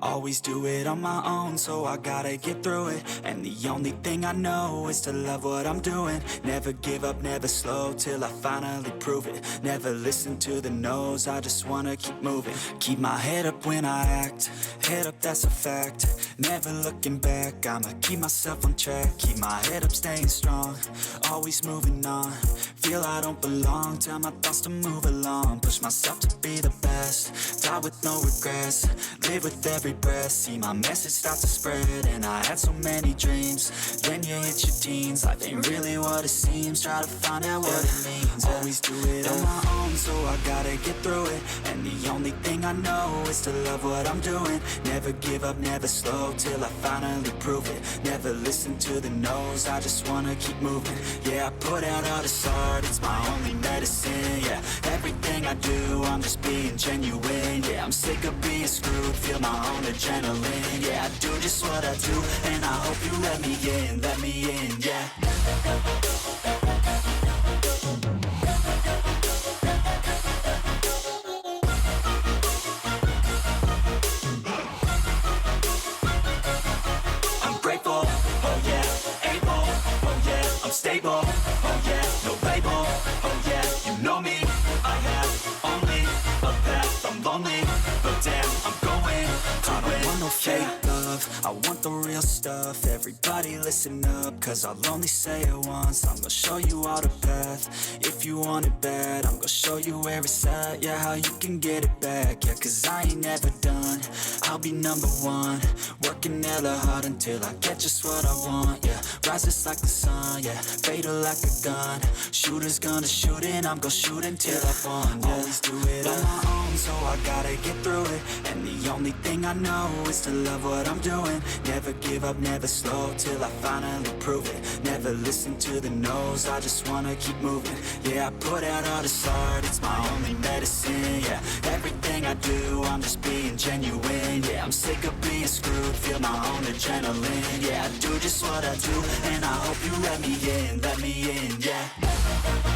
Always do it on my own, so I gotta get through it. And the only thing I know is to love what I'm doing. Never give up, never slow, till I finally prove it. Never listen to the no's, I just wanna keep moving. Keep my head up when I act, head up, that's a fact. Never looking back, I'ma keep myself on track. Keep my head up, staying strong, always moving on. Feel I don't belong, tell my thoughts to move along. Push myself to be the best, die with no regrets. Live with every breath, see my message start to spread. And I had so many dreams, then you hit your teens. Life ain't really what it seems, try to find out what it means. Always do it on my own, so I gotta get through it. And the only thing I know is to love what I'm doing. Never give up, never slow, till I finally prove it. Never listen to the no's, I just wanna keep moving. Yeah, I put out all this art, it's my only medicine. Yeah, everything I do, I'm just being genuine. Yeah, I'm sick of being screwed, feel my own adrenaline. Yeah, I do just what I do, and I hope you let me in, yeah. I'm stable, oh yeah, no label, oh yeah, you know me. I have only a path, I'm lonely, but damn, I'm going to win. I don't want no fake love, I want the real stuff. Everybody listen up, cause I'll only say it once. I'm gonna show you all the path, if you want it bad. I'm gonna show you where it's at, yeah, how you can get it back. Yeah, cause I ain't never done, I'll be number one. Working hella hard until I get just what I want, yeah. Rises like the sun, yeah, fatal like a gun. Shooter's gonna shoot and I'm gonna shoot until I've won, yeah. Always do it on my own, so I gotta get through it. And the only thing I know is to love what I'm doing. Never give up, never slow, till I finally prove it. Never listen to the no's, I just wanna keep moving. Yeah, I put out all this art, it's my only medicine. Yeah, everything I do, I'm just being genuine. Yeah, I'm sick of being screwed, feel my own adrenaline. Yeah, I do just what I do, and I hope you let me in, yeah.